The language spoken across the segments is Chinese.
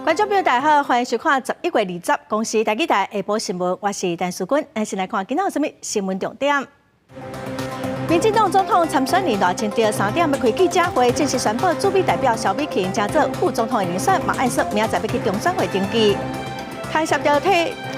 观众朋友大家好，欢迎收看11月20公司台记台下晡新闻，我是陈淑君。先来看今仔有什么新闻重点。民进党总统参选人赖清德3点要开记者会，正式宣布驻美代表萧美琴加做副总统的人选，嘛按说明仔载要去中选会登记。开涉到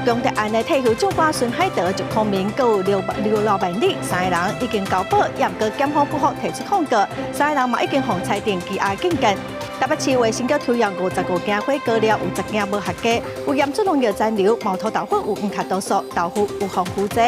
公德案的退休长官孙海德、就康明，还有刘万里3个人已经交保，也毋过检方不服提出控告，3个人嘛已经奉裁定羁押禁见。台北市卫生局抽验55件火锅料，有10件无合格，有严重农药残留，毛头豆腐有黄卡毒素，豆腐有防腐剂。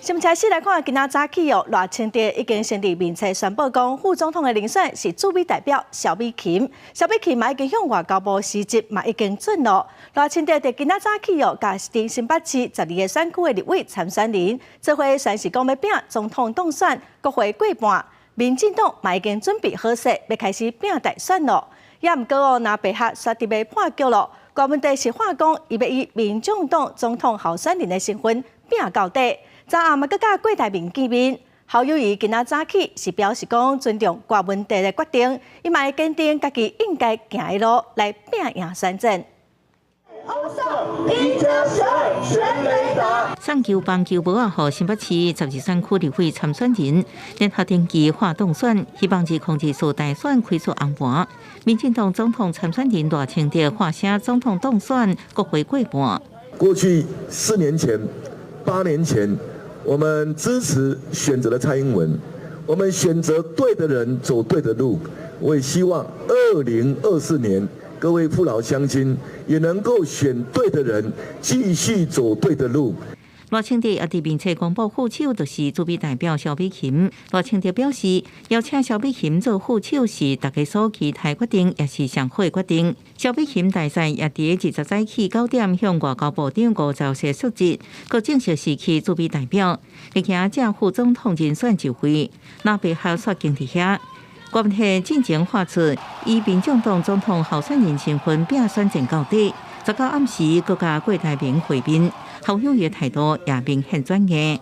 先开始来看，今仔早起赖清德已经先伫面册宣布讲，副总统的人选是驻美代表萧美琴。萧美琴嘛已经向外交部辞职，嘛已经准咯。赖清德伫今仔早起甲伫新北市12个选区的立委参选人，这回算是讲要拼总统当选，国会过半。民进党嘛已经准备好势，要开始拼大选咯。也毋过若白客决定要破局咯，关问题是话讲，伊要以民众党总统候选人的身份拼到底。昨暗嘛，佮甲郭台铭见面，侯友宜今仔早起是表示讲尊重郭文哲的决定，伊嘛会坚定家己应该行的路来拼赢选战。上球棒球无啊，予新北市12选区立委参选人联合登记划当选，希望2024大选开出红盘。民进党总统参选人赖清德划声总统当选，国会过半。过去4年前、8年前，我们支持选择了蔡英文，我们选择对的人，走对的路。我也希望2024年。各位父老乡亲也能够选对的人，继续走对的路。赖清德也伫面册公布副手，就是驻美代表萧美琴。赖清德表示，邀请萧美琴做副手是大家所期待决定，也是上好的决定。萧美琴大赛也伫20早起9点向外交部长吴钊燮述职，佮正式辞去驻美代表，而且正副总统人选就位，那被下煞经伫遐。郭文哲进前发出以民众党总统候选人身份拼选战到底，19暗时佮甲郭台铭会面，侯友宜的态度也明显转硬。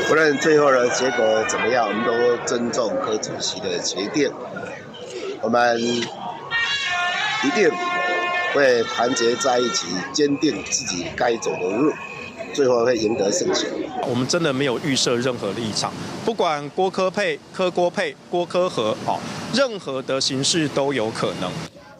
无论最后的结果怎么样，我们都尊重柯主席的决定。我们一定会团结在一起，坚定自己该走的路，最后会赢得胜选。我们真的没有预设任何立场，不管郭柯配、柯郭配、郭柯和，任何的形式都有可能。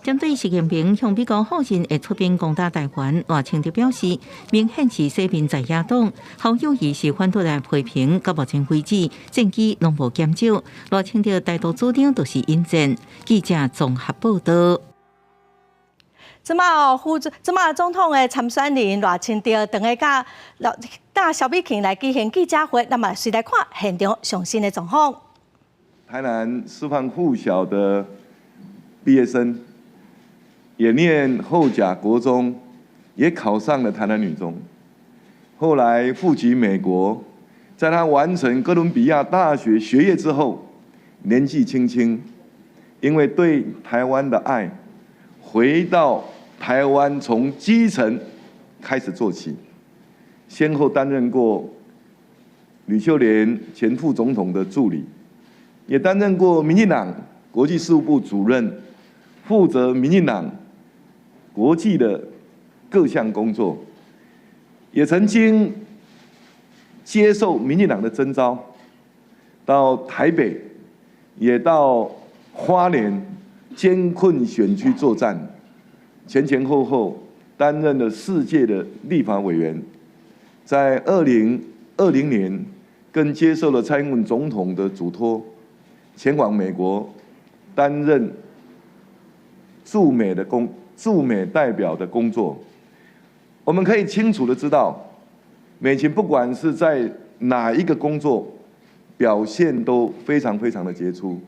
针对习近平向美国后任会出兵攻打台湾，赖清德表示，明显是西面在野党，侯友宜是反对来批评，到目前为止证据拢无减少。赖清德带头主张就是引战，记者综合报道。即马总统的参选人赖清德等下甲萧美琴来举行记者会，那么随来看现场上新的状况。台南师范附小的毕业生，也念后甲国中，也考上了台南女中，后来赴籍美国，在他完成哥伦比亚大学学业之后，年纪轻轻，因为对台湾的爱，回到台湾从基层开始做起，先后担任过吕秀莲前副总统的助理，也担任过民进党国际事务部主任，负责民进党国际的各项工作，也曾经接受民进党的征召，到台北，也到花莲艰困选区作战，前前后后担任了4届的立法委员，在2020年更接受了蔡英文总统的嘱托，前往美国担任驻美代表的工作。我们可以清楚的知道，美琴不管是在哪一个工作，表现都非常非常的杰出。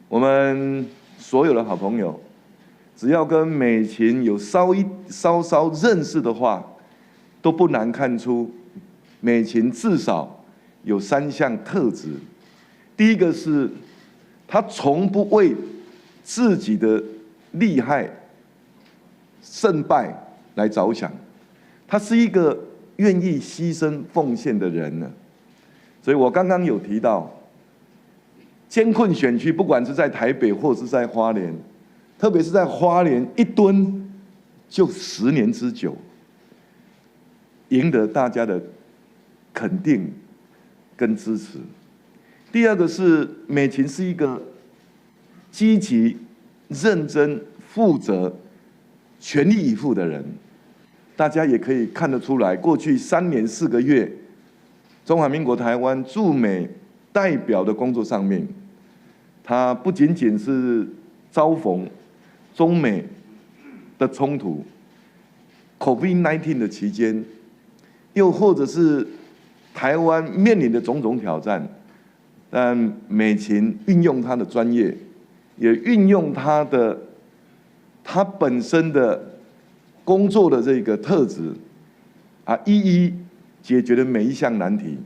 我们所有的好朋友，只要跟美琴有稍稍认识的话，都不难看出，美琴至少有3项特质。第一个是，她从不为自己的利害、胜败来着想，她是一个愿意牺牲奉献的人呢。所以我刚刚有提到，艰困选区，不管是在台北或是在花莲，特别是在花莲1吨就10年之久，赢得大家的肯定跟支持。第二个是美琴是一个积极、认真、负责、全力以赴的人，大家也可以看得出来，过去3年4个月，中华民国台湾驻美代表的工作上面，他不仅仅是遭逢中美的冲突 ，COVID-19 的期间，又或者是台湾面临的种种挑战，但美琴运用她的专业，也运用她本身的工作的这个特质，一一解决了每一项难题。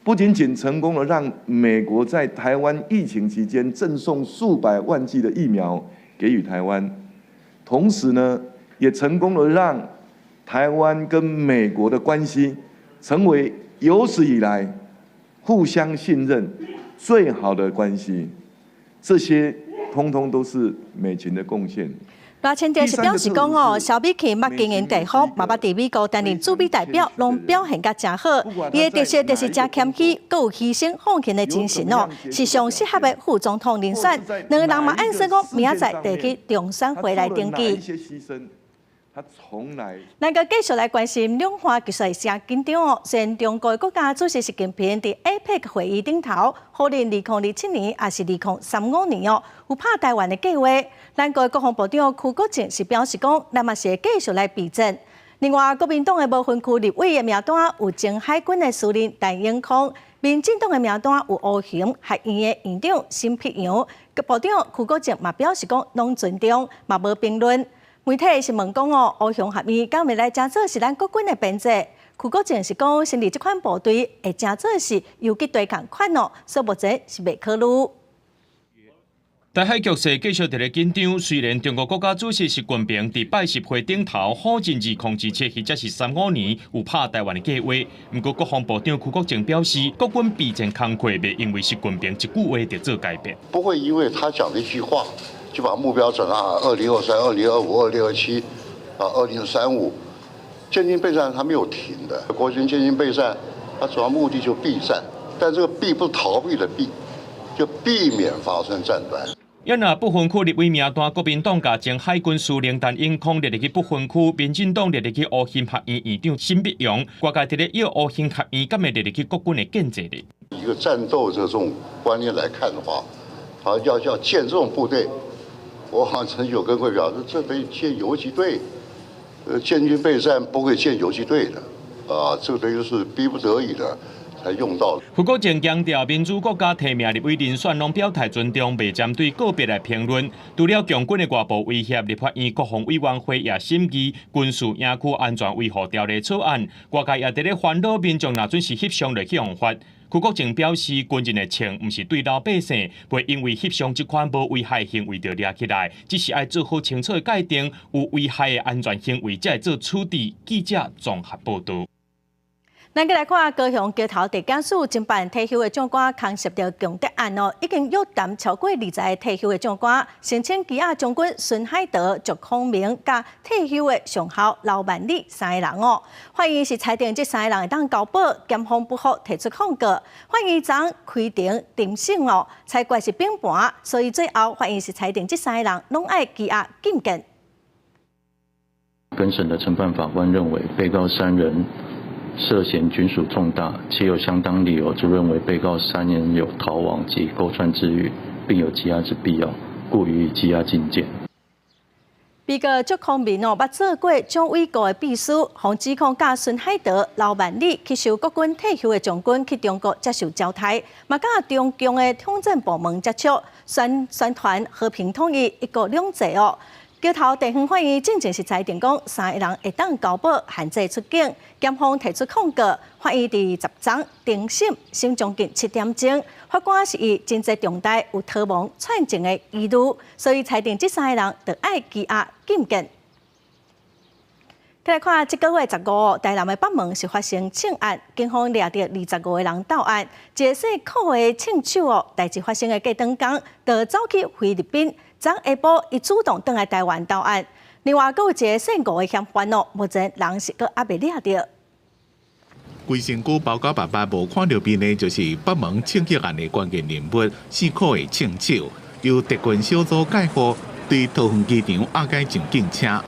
不仅仅成功了让美国在台湾疫情期间赠送数百万剂的疫苗给予台湾，同时呢，也成功了让台湾跟美国的关系成为有史以来互相信任最好的关系。这些通通都是美琴的贡献。赖清德是表示讲哦，萧美琴捌经营地方，嘛捌伫美国担任驻美代表，拢表现甲真好。伊的特色就是真谦虚，佮有牺牲奉献的精神哦，是上适合的副总统人选。两个人嘛按说讲，明仔载就去中选会来登记。咱个继续来关心两岸局势真紧张哦。虽然中国国家主席习近平伫 APEC 会议顶头，否认2027年也是2035年哦，有拍台湾的计划。咱个国防部长邱国正是表示讲，咱嘛是会继续来备战。另外，国民党的无分区立委的名单有前海军的司令陈永康，民进党的名单有吴雄，学院的院长沈碧阳。部长邱国正嘛表示讲，拢尊重，嘛无评论。媒体是问讲哦，乌雄学院敢会来真做是咱国军的编制？邱国正是讲，成立这款部队会真做是游击队同款哦，所以目前是未考虑。台海局势继续伫咧紧张，虽然中国国家主席习近平伫拜习会顶头否认2027或者是35年有拍台湾的计划，不过国防部长邱国正表示，国军备战工作未因为习近平一句话就做改变，不会因为他讲的一句话。就把目标整2023、2025、2027，啊，2035，建军备战它没有停的。国军建军备战，它主要目的就避战，但这个避不是逃避的避，就避免发生战端。因那不分区立委名单，国民党甲前海军司令陈永康列入去不分区，民进党列入去乌兴学院院长沈碧阳，外界伫咧要乌兴学院敢会列入去国军的建制里。一个战斗这种观念来看的话，要建这种部队。我好像陈九根会表示，这得建游击队，建军备战不会建游击队的，这个等于是逼不得已的才用到的。邱国正强调，民主国家提名立委人选拢表态尊重，未针对个别来评论。除了强军的外部威胁，立法院国防委员会也审议军事营区安全维护条例草案，外界也伫咧烦恼民众若准是翕相落去用法。邱国正表示，军人的枪毋是对老百姓，袂因为翕相这款无危害行为就抓起来，只是要做好清楚的界定，有危害的安全行为才会做处理。记者综合报道。咱来看高雄街头地检署侦办退休的长官牵涉到强盗案哦，已经约谈超过20个退休的长官，申请羁押将军孙海德、祝康明甲退休的上校刘万里3个人哦。法院是裁定这3个人会当交保，检方不服提出控告。法院昨开庭定审哦，裁决是并盘，所以最后法院是裁定这3个人拢爱羁押禁见。本审的承办法官认为，被告3人涉嫌军属重大，且有相当理由就认为被告3人有逃亡及勾串之余，并有羁押之必要，故予以羁押禁见。被告祝康明哦，捌做过蒋纬国的秘书，互指控甲孙海德、刘万里去受国军退休的将军去中国接受招待，嘛甲中共的统战部门接触，宣传和平统一、一国两制哦。街头地方法院正正是裁定讲3个人会当交保，限制出境。检方提出控告，法院伫10章定审，审将近7点钟。法官是以经济重大有逃亡串证的疑虑，所以裁定这3个人得爱羁押禁见。再来看这个月15日，台南的北门是发生枪案，警方抓到25个人到案。一个姓寇的枪手哦，代志发生的隔顿天，就走去菲律宾昨下晡伊主动倒来台湾到案。另外，阁有一个姓吴的嫌犯哦，目前人是阁还未抓到。规身躯包到爸爸无看到面的，就是北门枪击案的关键人物4块的枪手，由特权小组介护对桃园机场押解上警车。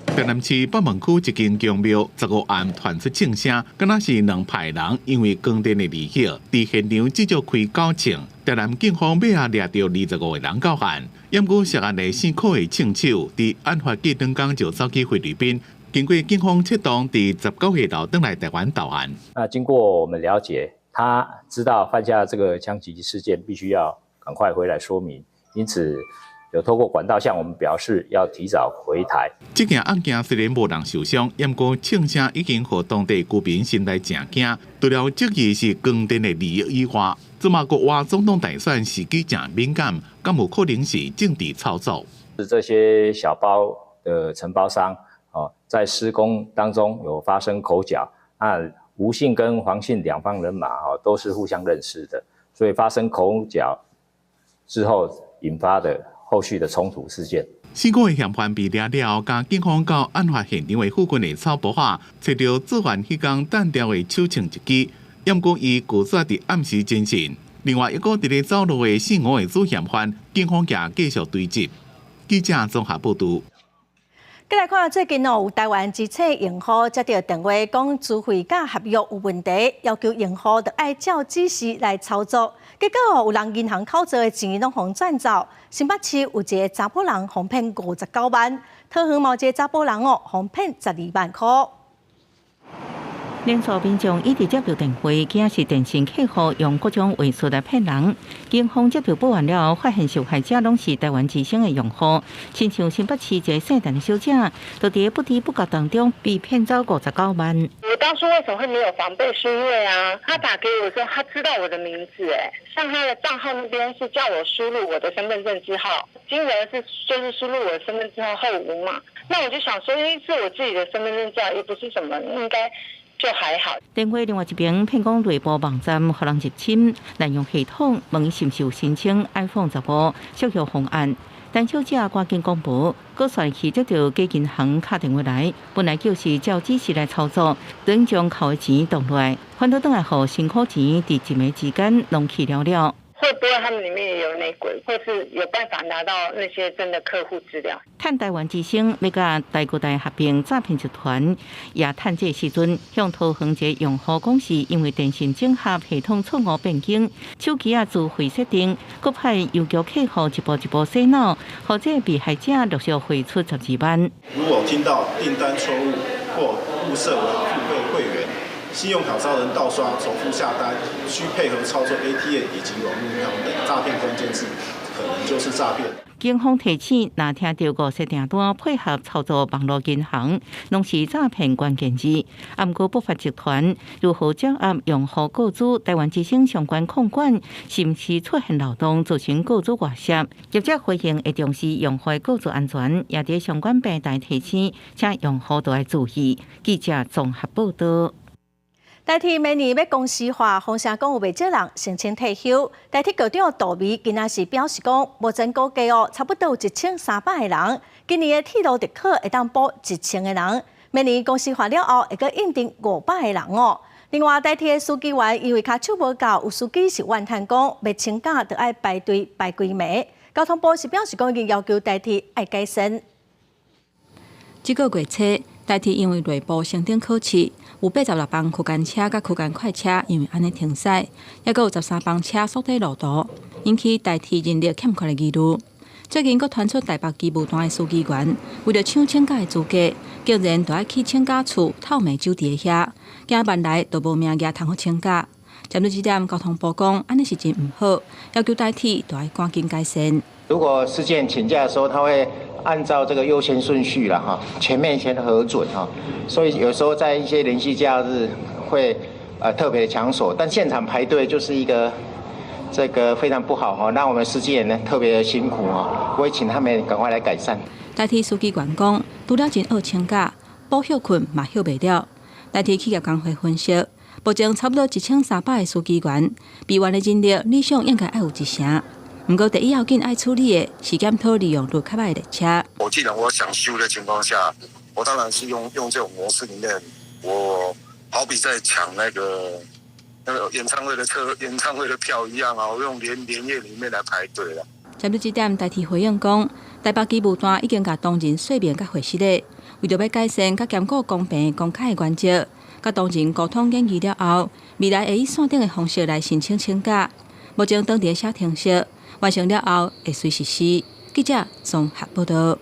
台南市北门区一间公庙15暗传出枪声，敢若是2派人因为光电的利益，伫现场至少开9枪。台南警方尾下掠到25个人到案，验过涉案的4块的枪手，伫案发记当天就走去菲律宾。经过警方出动，伫19日头登来台湾到案。经过我们了解，他知道犯下这个枪击事件，必须要赶快回来说明，因此有透过管道向我们表示要提早回台。这件案件虽然无人受伤，不过枪声已经让当地居民心内真惊。除了质疑是光电的利益以外，芝麻国话总统大选时机真敏感，敢有可能是政治操作？这些小包的承包商。在施工当中有发生口角，吴姓跟黄姓两方人马都是互相认识的，所以发生口角之后引发的后续的冲突事件。4个嫌犯被抓了，甲警方到案发现场的附近的草坡下，找到作案迄天弹掉的手枪一支，不过伊拒绝伫暗时侦讯。另外一个伫咧走路的姓吴的主嫌犯，警方也继续追缉。记者综合报道。再来看最近有台湾机车营户接到电话，讲资费甲合约有问题，要求营户得爱照指示来操作。结果有人银行口座的钱拢互转走。新北市有一个查甫人互骗59万，桃园某一个查甫人互骗12万块。连锁民众一直接到电话，惊是电信客户用各种话术来骗人。警方接到报案了，发现受害者拢是台湾之星的用户，亲像新北市一个姓陈的小姐，就伫不知不觉当中被骗走59万。我当初为什么会没有防备？是因为他打给我的时候，他知道我的名字，像他的账号那边是叫我输入我的身份证字号，金额就是输入我的身份证号后5码。那我就想说，是我自己的身份证字号，也不是什么应该。就还好。电话另外一边，骗讲内部网站互人入侵，滥用系统，问是毋是有申请 iPhone 15削弱方案。陈小姐赶紧公布，阁率去接到假银行打电话来，本来就是照指示来操作，等将扣的钱动落来，反倒倒来互辛苦钱伫一暝之间弄去了了。会不会他们里面也有内鬼，或是有办法拿到那些真的客户资料？趁台湾之星要甲台国大合并诈骗集团，也趁这时阵向桃园一个用户讲是因为电信整合系统错误变更，手机自费设定，各派邮局客户一步一步洗脑，或者被害者陆续汇出12万。如果听到订单错误或误设为付费会员，信用卡遭人盗刷、重复下单、需配合操作 ATM 以及网络银行等诈骗关键字，可能就是诈骗。警方提醒，若听到50订单配合操作网络银行，拢是诈骗关键字。不过不法集团如何掌握用户个资、台湾之星相关控管，是毋是出现漏洞，造成个资外泄？业者回应会重视用户个资安全，也伫相关平台提醒，请用户都要注意。记者综合报道。代替明年要公司化，风声讲有未少人申请退休。代替局长杜美今仔是表示讲，目前估计差不多有1300个人，今年的铁路特考会当补1000个人，明年公司化了后会阁应定500个人哦。另外，代替的司机员因为脚手无够，有司机是怨叹讲，要请假就要排队排几暝。交通部是表示讲，已经要求代替爱改善。这个月初，代替因为内部升等考试。有86班区间车甲区间快车因为安尼停驶，也阁有13班车缩短路途，引起代替人力欠缺的疑虑。最近，阁传出台北机务段的司机员为了抢请假的资格，竟然就要去请假处透暝就伫遐，惊万来都无名额通好请假。针对这点，交通部讲安尼是真唔好，要求代替就要赶紧改善。如果事件请假的时候，他会按照这个优先顺序了哈，前面先核准哈，所以有时候在一些连续假日会特别抢手，但现场排队就是一个这个非常不好哈，让我们司机人呢特别辛苦哈，我会请他们赶快来改善。代替司机员讲，除了真好请假，补休困嘛休袂了。代替企业工会分析，目前差不多1300个司机员，比原的人力理想应该要有1成。不过第一要紧爱处理的是检讨利用率较歹的列车。既然我想修的情况下，我当然是用这种模式里面，我好比在抢那个演唱会的票一样啊，我用连夜里面来排队了。针对这点，台铁回应讲，台北机务单已经甲当人说明甲回释了，为着要改善甲兼顾公平公开的原则，甲当人沟通研究了后，未来会以线顶的方式来申请请假，目前当地小停息，完成了后会随实施。记者综合报道。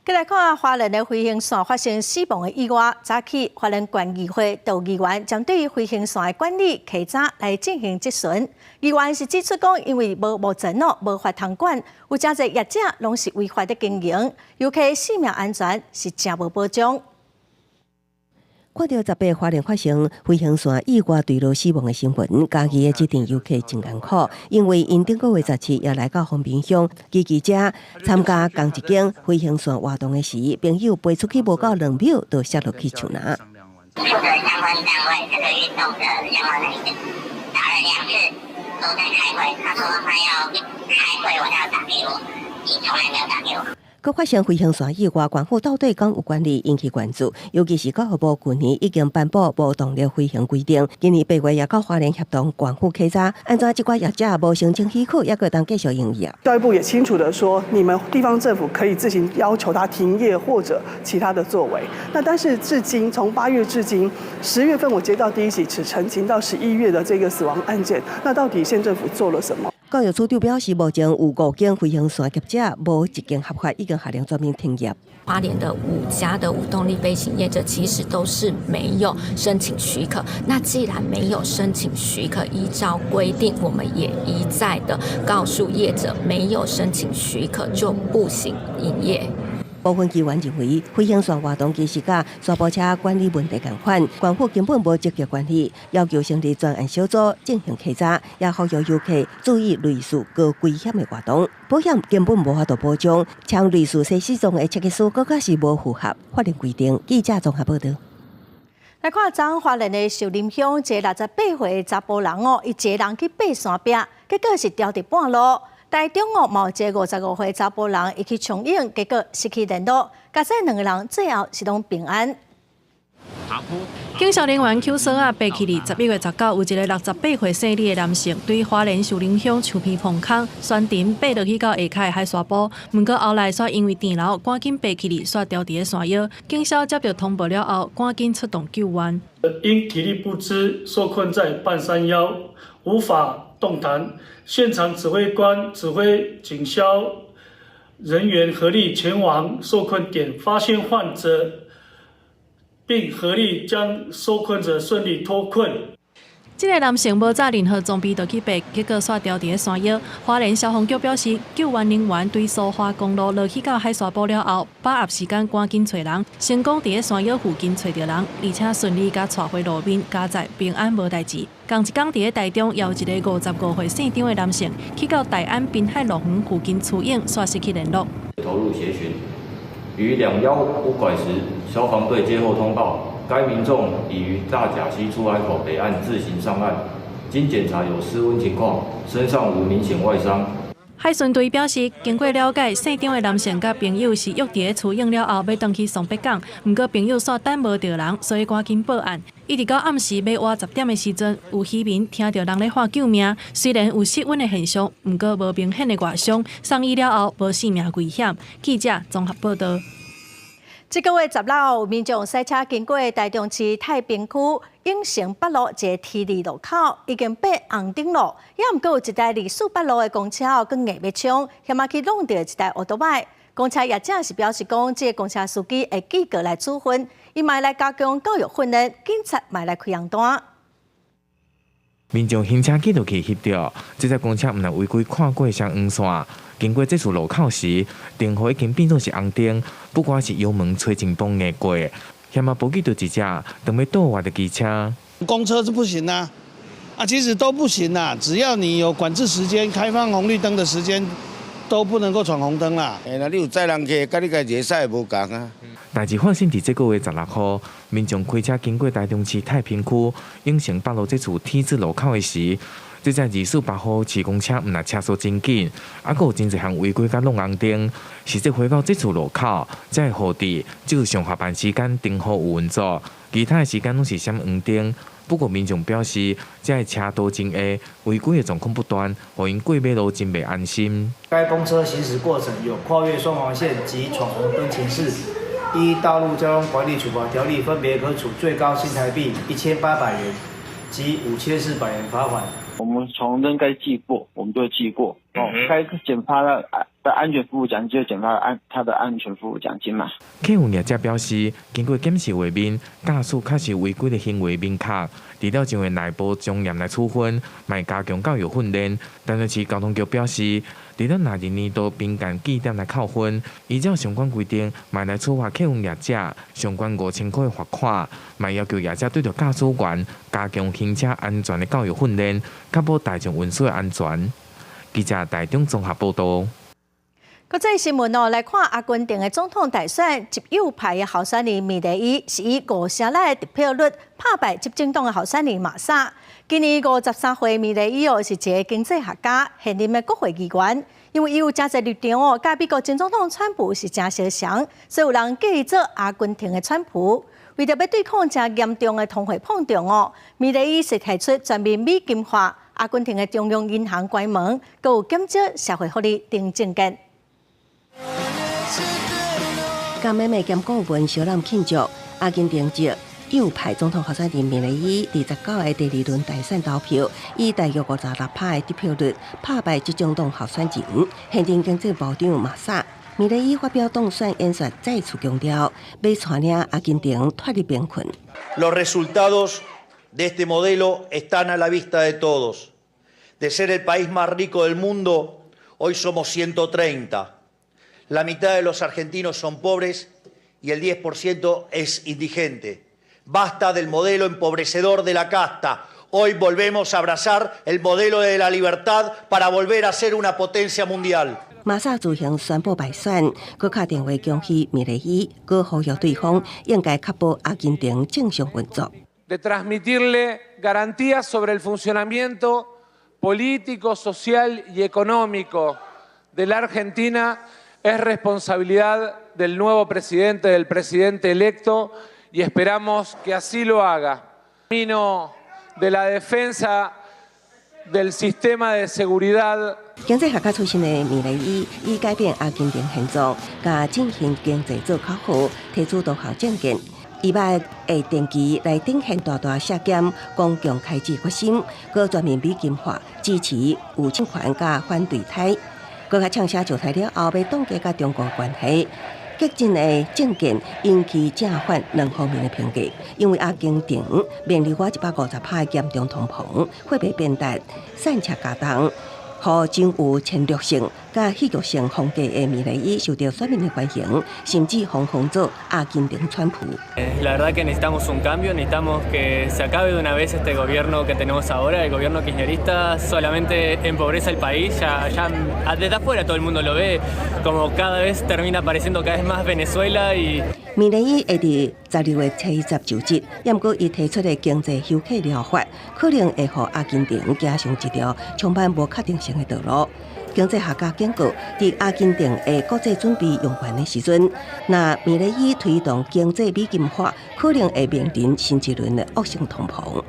再来看花莲的飞行线发生死亡的意外，早起花莲县议会道议员将对飞行线的管理稽查来进行质询。议员是指出讲，因为无证无法通管，有真侪业者拢是违法的经营，尤其性命安全是真无保障。看到18花莲发生飞行线意外坠落死亡的新闻，家己的这阵游客真艰苦，因为因顶个月17也来到丰平乡，记者参加同一间飞行线活动的时，朋友飞出去无到2秒，就摔落去树林。负责相关单位这个运动的相关人员打了2次，都在开会。他说他要开会，我要打给我，你从来没有打给我。佮发生飞行线意外，关乎到底敢有管理引起关注，尤其是教育部去年已经颁布无动力飞行规定，今年8月也到花莲协同关护稽查，安怎这寡业者无申请许可，也可当继续营业。教育部也清楚的说，你们地方政府可以自行要求他停业或者其他的作为。那但是至今从8月至今，10月份我接到第一起只澄清到11月的这个死亡案件，那到底县政府做了什么？教育处长表示，目前有5间飞行线业者，无1间合法，已经下令全面停业。花莲的5家的无动力飞行业者其实都是没有申请许可。那既然没有申请许可，依照规定，我们也一再的告诉业者，没有申请许可就不行营业。部分议员认为，飞行线活动其实甲沙坡车管理问题同款，官府根本无积极管理，要求成立专案小组进行稽查，也呼吁游客注意类似高危险的活动，保险根本无法度保障，像类似西西种的设计师，更加是无符合法律规定。记者综合报道。来看彰花莲的寿林乡，一个68岁的查甫人哦，伊一个人去爬山壁，结果是掉伫半路。台中哦，某一个55岁查甫人，伊去冲泳，结果失去联络。加这2个人最后是拢平安。警消人员扣锁爬起哩11月19，有一个68岁姓李的男性，对花莲寿林乡树皮碰坑，悬沉爬落去到下骹的海沙坡，不过后来却因为电流，赶紧爬起哩，煞掉伫个山腰。警消接到通报了后，赶紧出动救援。因体力不支，受困在半山腰，无法动弹。现场指挥官指挥警消人员合力前往受困点，发现患者，并合力将受困者顺利脱困。这个男性无扎任何装备就去爬，结果煞掉伫个山腰。花莲消防局表示，救援人员对苏花公路落去到海沙坡了后，把握时间赶紧找人，成功伫个山腰附近找到人，而且顺利甲带回路面，加载平安无代志。同一天伫个台中，也有一个55岁姓张的男性，去到大安滨海路园附近出泳，却失去联络。投入协寻，于215拐时，消防队接获通报。该民众已于大甲溪出海口北岸自行上岸，经检查有失温情况，身上无明显外伤。海巡队表示，经过了解，姓张的男性甲朋友是约伫个出泳了后，要回去松北港，不过朋友煞等无到人，所以赶紧报案。一直到暗时要晚10点的时阵，有渔民听到人咧喊救命，虽然有失温的现象，不过无明显的外伤，送医了后无性命危险。记者综合报道。这个月16号，民众赛车经过台中市太平区永成北路一个 T2 路口，已经被红灯路，也毋过有一台24路的公车哦，佮硬要冲，险啊去弄到一台奥多麦。公车业者是表示讲，这个公车司机会记过来处分，伊嘛来加强教育训练，警察嘛来开红单。民众行车记录器翕到，这台公车毋但违规跨过双黄线，经过这处路口时，灯号已经变作是红灯，不管是油门吹进洞硬过，险啊保记到一只等要倒滑的机车。公车是不行啊，其实都不行啊，只要你有管制时间、开放红绿灯的时间，都不能够闯红灯啦。那你有载人客，甲你家一个驶无共啊。代志发生伫这个月16号，民众开车经过台中市太平区永成北路这处 T 字路口的时，这在28号市公车唔若车速真紧，还佫有真侪项违规甲弄红灯，实际回到这处路口，才会互知只有上下班时间灯号有运作，其他的时间拢是闪黄灯。不过民众表示，这车道真下，违规的状况不断，互因过马路真袂安心。该公车行驶过程有跨越双黄线及闯红灯情事，依《道路交通管理处罚条例》分别可处最高新台币1800元及5400元罚款。我们闯红灯该记过，我们就会记过。该减发的安全服务奖金就减发他的安全服务奖金嘛。客户业者表示，经过检视画面，驾驶确实违规的行为明确，除了就会内部将严来处分，卖加强教育训练。但是市交通局表示，除了拿年度宾感记点来扣分，依照相关规定，卖来处罚客户业者相关5000块的罚款，卖要求业者对着驾驶员加强行车安全的教育训练，确保大众运输的安全。记者台中综合报道。国际新闻来看阿根廷的总统大选，极右派的候选人米雷伊是以5成的得票率打败执政党的候选人马萨。今年53岁米雷伊是一个经济学家，现任的国会议员。因为伊有真侪立场甲美国前总统川普是真相像，所以有人叫伊做阿根廷的川普。为着要对抗真严重的通货膨胀米雷伊是提出全面美金化，阿根廷的中央银行关门，佮有减少社会福利等政见。甲美美兼顾问小人庆祝阿根廷籍右派总统候选人米雷伊29个第2轮大选投票，以大约56%的得票率打败执政党候选人现任经济部长马萨。米雷伊发表当选演说，再次强调要带领阿根廷脱离贫困。Los resultados de este modelo están a la vista de todos. De ser el país más rico del mundo, hoy somos 130. La mitad de los argentinos son pobres y el 10% es indigente. Basta del modelo empobrecedor de la casta. Hoy volvemos a abrazar el modelo de la libertad para volver a ser una potencia mundial. 马萨自行宣布败选，佮打电话恭喜米雷伊，佮呼吁对方应该确保阿根廷正常运作。De transmitirle garantías sobre el funcionamiento político, social y económico de la Argentina es responsabilidad del nuevo presidente, del presidente electo, y esperamos que así lo haga. Camino de la defensa del sistema de seguridad. 经济学家出身的米雷伊，以改变阿根廷现状，甲进行经济做考核，提出多项政见。伊捌会定期来顶现大削减公共开支决心，佮全面美金化，支持有侵权甲反对台。佮较呛声就台了后，要冻结甲中国关系。激进的政见引起正反两方面的评价，因为阿根廷面临150%的严重通膨、货币变大、产车加重，和真有侵略性、甲戏剧性风格的米雷伊受到选民的欢迎，甚至封做阿根廷川普。La verdad que necesitamos un cambio, necesitamos que se acabe de una vez este gobierno que tenemos ahora, el gobierno kirchnerista solamente empobrece el país, ya desde afuera todo el mundo lo ve, como cada vez termina apareciendo cada vez más Venezuela y 米雷伊会伫12月7日就职，不过伊提出的经济休克疗法，可能会互阿根廷走上一条充满无确定性的道路。经济学家警告，伫阿根廷的国际准备用完的时阵，那米雷伊推动经济美金化，可能会面临新一轮的恶性通膨。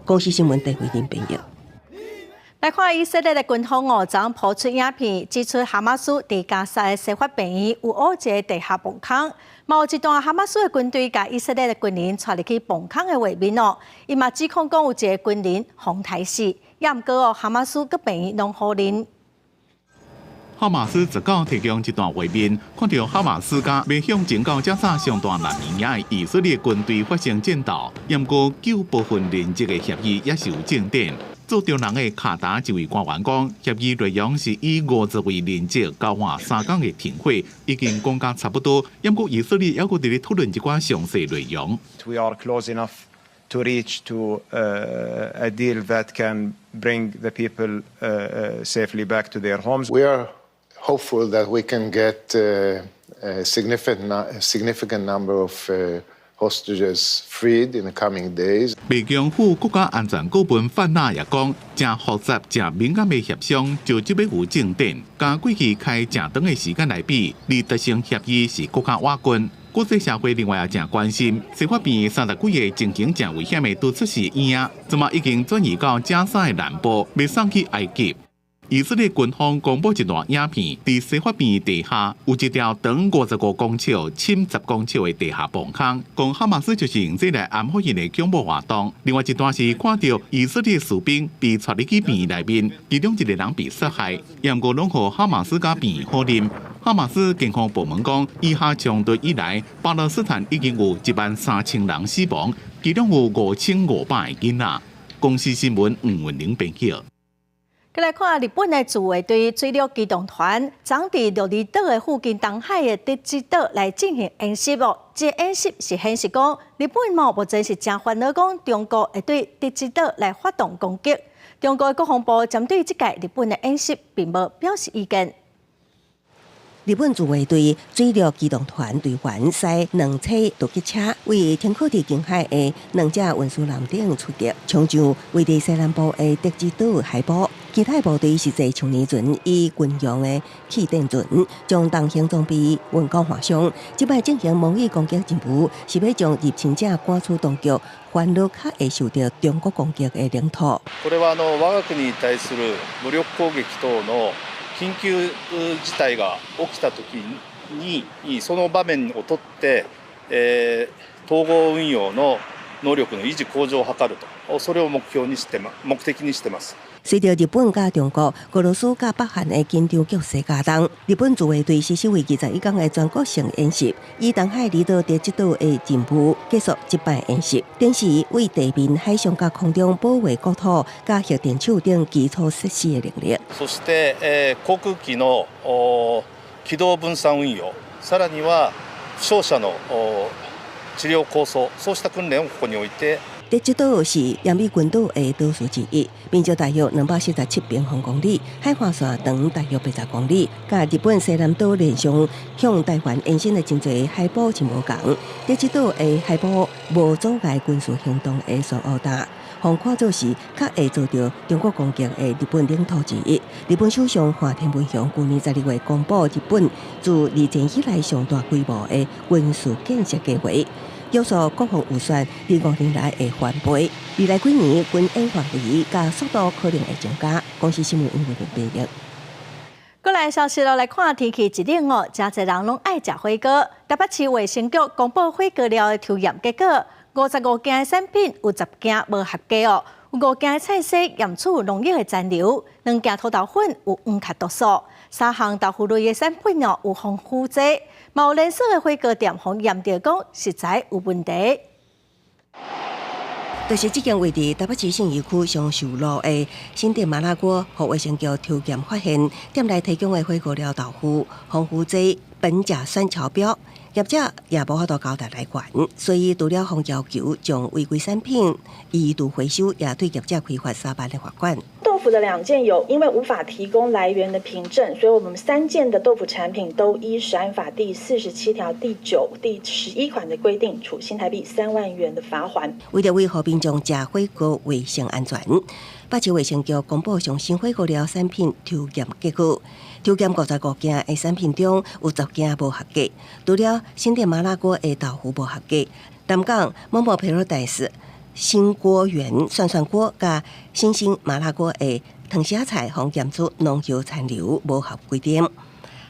公司新闻陈慧玲编译。来看以色列的军方昨抛出影片，指出哈马斯伫加沙的西法病院有挖一个地下崩坑，有一段哈马斯的军队甲以色列的军人带入去崩坑的画面伊嘛指控讲有一个军人防台死，也毋过哈马斯佮病院拢好认。哈马斯19提供一段画面，看到哈马斯甲要向前到加沙上大难民的以色列军队发生战斗，不过救部分人质的协议也是有进展。做中人的卡达一位官员讲，协议内容是以50位人质交换3天的停火，已经讲甲差不多。不过以色列还佫伫咧讨论一寡详细内容。We are close enough to reach to a deal that can bring the people safely back to their homes. We are hopeful that we can get a significant number hostages freed in the coming days. 北京府国家安全顾问范娜也讲，正复杂、正敏感的协商就即要有进展。甲过去开正长的时间来比，离达成协议是更加瓦根。国际社会另外也正关心，司法边30几个情形正危险的都出事影，怎么已经转移到加沙的南部，被送去埃及。以色列军方公布一段影片，伫西法边地下有一条长55公尺、深10公尺的地下棚坑，讲哈马斯就是用这来安抚因的恐怖活动。另外一段是看到以色列士兵被带入去边内面，其中一个人被杀害，也毋过拢互哈马斯甲边好啉。哈马斯警方部门讲，以下冲突以来，巴勒斯坦已经有13000人死亡，其中有5500个囡仔。公司新闻吴文玲编辑。再来看日本的自卫队水陆机动团，将伫鹿儿岛的附近东海的德之岛来进行演习哦。这演习是显示讲，日本目前是正烦恼讲中国会对德之岛来发动攻击。中国国防部针对这届日本的演习，并无表示意见。日本自卫队水陆机动团队员驶2车突击车，为停靠伫近海的2架运输舰顶出击，冲上位伫西南部的德之岛海堡。其他部队是坐像年船以军用的气垫船，将重型装备运到海上。即摆进行模拟攻击任務，是要将入侵者趕出當局，翻落較會受到中國攻擊的領土。これは我が国に対する武力攻撃等の緊急事態が起きたときに、その場面をとって、統合運用の能力の維持向上を図ると、それを目的にしてます。隨着日本甲中國、俄羅斯甲北韓的緊張局勢加重，日本自衛隊實施為21天的全國性演習，以東海離島德之島的任務結束這擺演習，展示為地面、海上甲空中保衛國土甲核電廠等基礎設施的能力。そして、航空機の機動分散運用、さらには負傷者の治療構想、そうした訓練をここにおいて。德之島是亞美群島的島嶼之一，面積大約247平方公里，海岸線長大約80公里。甲日本西南島連上向台灣延伸的真濟海堡真無共。德之島的海堡無阻礙軍事行動的上澳大，互看做是較會遭到中國攻擊的日本領土之一。日本首相岸田文雄去年12月公布日本自二戰以來上大規模的軍事建設計劃。要求國防預算喺5年來會翻倍，未來幾年軍演範圍加速度可能會增加。公司新聞英文編譯。過來消息來看天氣一冷哦，真濟人攏愛食火鍋。台北市衛生局公布火鍋料的抽驗結果，55件產品有10件無合格哦，有5件菜色驗出農藥的殘留，2件土豆粉有黃卡毒素，3項豆腐類的產品哦有防腐劑。有連鎖的火鍋店互驗到講實在有問題。就是這間位於台北市信義區松壽路的新店麻辣鍋，互衛生局抽檢發現，店內提供的火鍋料豆腐防腐劑苯甲酸超標，業者也無法度交代來源，所以除了向要求將違規產品移除回收，也對業者開發3萬的罰款。豆腐的2件有因為無法提供來源的憑證，所以我們3件的豆腐產品都依食安法第47條第9、第11款的規定，處新台幣3萬元的罰款。為了維護民眾食火鍋衛生安全，北市衛生局公布上新火鍋料產品抽驗結果，抽檢55件的產品中有10件無合格，除了新店麻辣鍋的豆腐無合格，南港某某 Paradise 新鍋園涮涮鍋甲新興麻辣鍋的藤蝦菜，互驗出農藥殘留無合規定。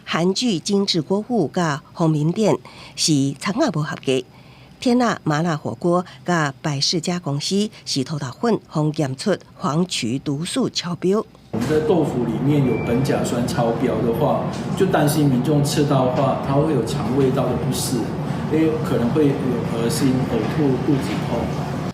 韓劇精緻鍋戶甲紅明店是蔥仔無合格。天辣麻辣火鍋甲百事家公司是土豆粉，互驗出黃曲毒素超標。我们在豆腐里面有苯甲酸超標的話，就擔心民眾吃到的話，它會有腸胃道的不適，可能會有惡心、嘔吐、肚子痛。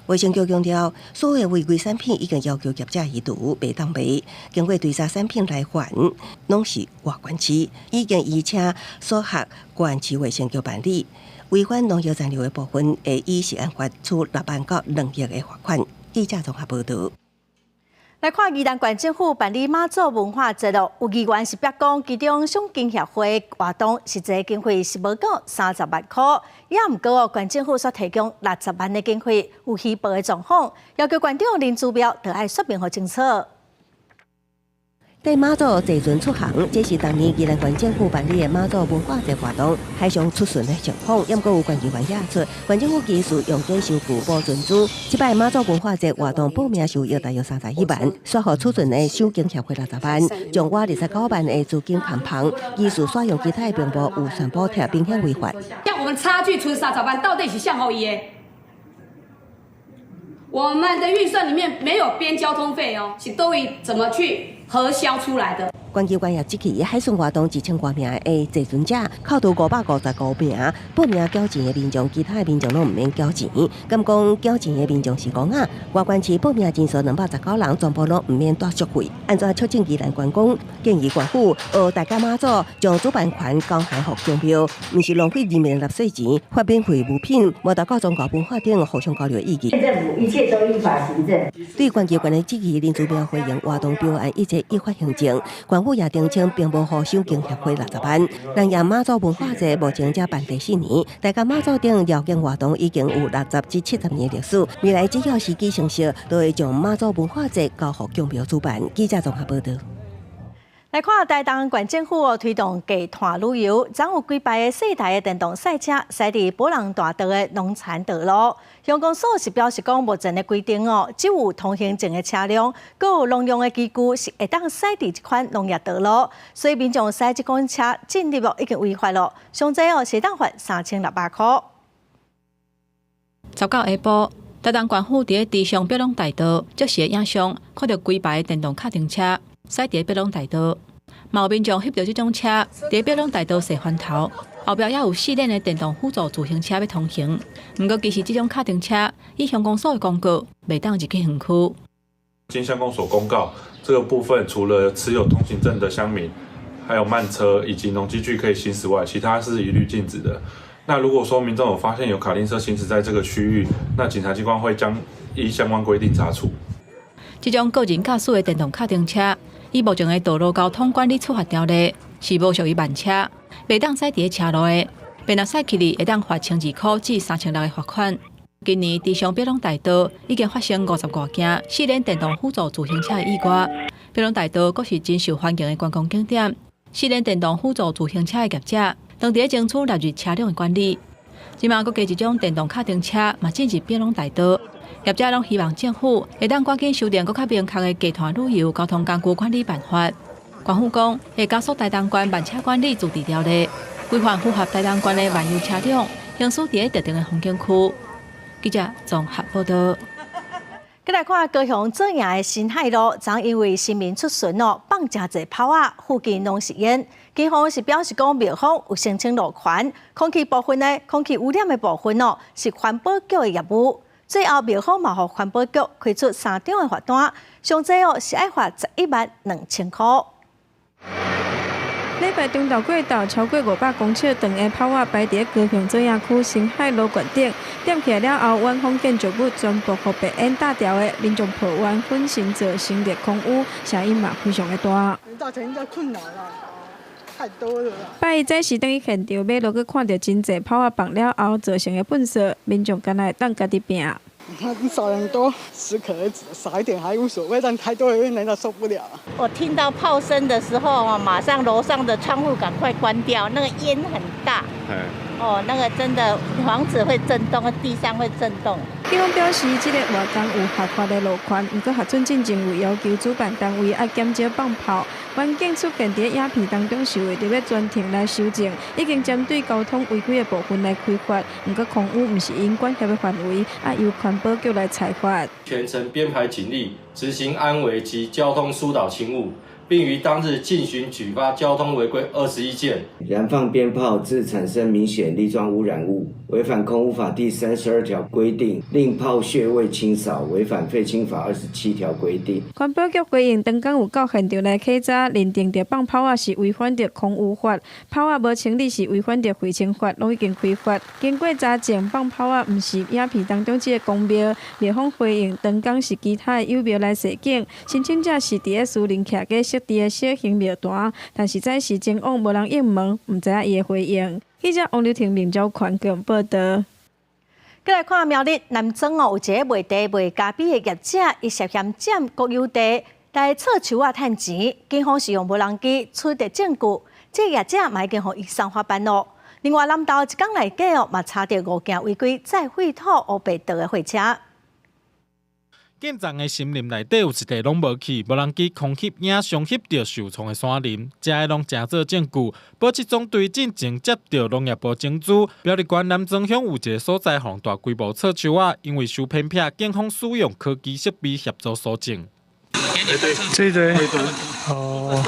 衛生局強調，所有違規產品已經要求業者移除，袂當賣。經過調查產品來源，攏是外縣市，已經依請所轄縣市衛生局辦理。違反農藥殘留的部分，會依食安法處6萬到2億的罰款。記者綜合報道。来看宜兰县政府办理妈祖文化节咯，有议员是表讲，其中赏金协会活动实际经费是无够30万块，也毋过哦，县政府所提供60万的经费有虚报的状况，要求县长林志标就要说明好清楚。带妈祖坐船出航，这是当年宜兰县政府办理的妈祖文化节活动海上出巡的情况。也过有县议员指出，县政府技术用计收付保存资。这摆妈祖文化节活动报名收约大约31万，刷好出巡的赏金协会60万，将我29万的资金盘旁，技术刷用其他并无有算补贴，明显违法。像我们差距存30万，到底是向后移的？我们的预算里面没有编交通费哦，是都以怎么去核销出来的。县机关也指起海巡活动1000多名的坐船者，扣除559名报名缴钱的民众，其他的民众拢唔免缴钱。咁讲缴钱的民众是讲啊，外县市报名人数219人，全部拢唔免带赎费。安怎促进宜兰观光？建议县府大家妈祖将主办权交还给商标，唔是浪费人民纳税钱，发免费物品，无达到宗教文化等互相交流的意义。县政府一切都依法行政。对县机关的质疑，林主标回应活动标案一切依法行政。县府也澄清，并无互赏金协会60万。南洋妈祖文化节目前才办第4年，大家妈祖等绕境活动已经有60至70年历史。未来只要时机成熟，都会将妈祖文化节交予奖标主办。记者综合报道。来看台东县政府推动低碳旅游，将有几百个4台的电动赛车驶伫保人大道的农产道路。乡公所是表示讲，目前的规定哦，只有通行证的车辆，佮有农用的机具是会当驶伫这款农业道路，所以民众驶这款车进入已经违法了，上济哦是当罚3600块。19下晡，台东县府伫地上北龙大道即时的影像，看到几排电动卡丁车驶伫北龙大道。有民众翕到这种车伫北龙大道西环头，后壁也有4辆的电动辅助自行车要通行。不过，其实这种卡丁车以乡公所的公告，袂当入去园区。经乡公所公告，这个部分除了持有通行证的乡民，还有慢车以及农机具可以行驶外，其他是一律禁止的。那如果说民众有发现有卡丁车行驶在这个区域，那警察机关会将依相关规定查处。这种个人驾驶的电动卡丁车，以目前的道路交通管理处罚条例是无属于慢车，袂当驶伫车路的，便若驶去哩会当罚1200块至3600的罚款。今年地上北龙大道已经发生50多件4辆电动辅助自行车的意外。北龙大道阁是真受欢迎的观光景点，4辆电动辅助自行车的业者，当地争取纳入车辆的管理。即马阁加一种电动卡丁车，嘛进入北龙大道。业者拢希望政府会当赶紧修订更较明确的集团旅游交通工具管理办法。县府讲会加速台东县慢车管理自治条例，规范符合台东县的慢游车辆行驶伫特定的风景区。记者综合报道。再来看高雄左营的新海路，昨因为新民出巡哦，放真侪炮啊，附近拢是烟。警方是表示讲，庙方有申请路权，空气部分呢，空气污染的部分哦，是环保局的业务。最后，庙方嘛，互环保局开出3张的罚单，上济哦是爱罚112000块。礼拜中昼过道，超过500公尺长的炮瓦摆伫高雄左营区新海路悬顶，点起来了后，远方建筑物全部互白烟打掉的，民众破坏粉尘造成烈空污，声音嘛非常的大。造成一个困扰啦。太多了啦！拜早时等于现场买落去看到真侪炮啊放了后造成的粪扫，民众敢若会当家己拼。少人多适可而止，少一点还无所谓，但太多人人家受不了。我听到炮声的时候，马上楼上的窗户赶快关掉，那个烟很大。哦，那个真的房子会震动，地上会震动。警方表示，这个活动有合法的路权，不过核准进前有要求主办单位要减少放炮。环境出现伫影片当中是为着要专程来修正，已经针对交通违规的部分来开罚，不过空污不是因管辖的范围，由环保局来裁罚。全程编排警力，执行安维及交通疏导勤务，并于当日进行举发交通违规21件。燃放鞭炮致产生明显粒状污染物，违反空污法第32条规定，令炮穴未清扫，违反废氢法27条规定。环保局回应，当天有到现场来稽查，认定着放炮是违反着空污法，炮无清理是违反着废氢法，拢已经开罚。经过查证，放炮毋是鸦片当中这个公庙。立方回应，当天是其他的有庙来示警，申请者是伫个树林徛个设置的小型庙坛，但是在时前往无人应门，毋知影伊的回应。记者王柳婷、林昭宽共报道。再来看苗栗南庄有一个卖地卖咖啡的业者，伊涉嫌占国有地来撮树赚钱，警方是用无人机取得证据，这业者嘛已经互伊上法办咯。另外，南投一天内底嘛查到5件违规再废土乌白道的货车。建藏的森林内底有一地拢无去，无人机空翕影相翕到受创的山林，这些拢正做证据。保质总队进前接到农业部chứng资，苗栗县南庄乡有一个所在大规模撮树啊，因为收偏僻，警方使用科技设备协助搜证。这对哦，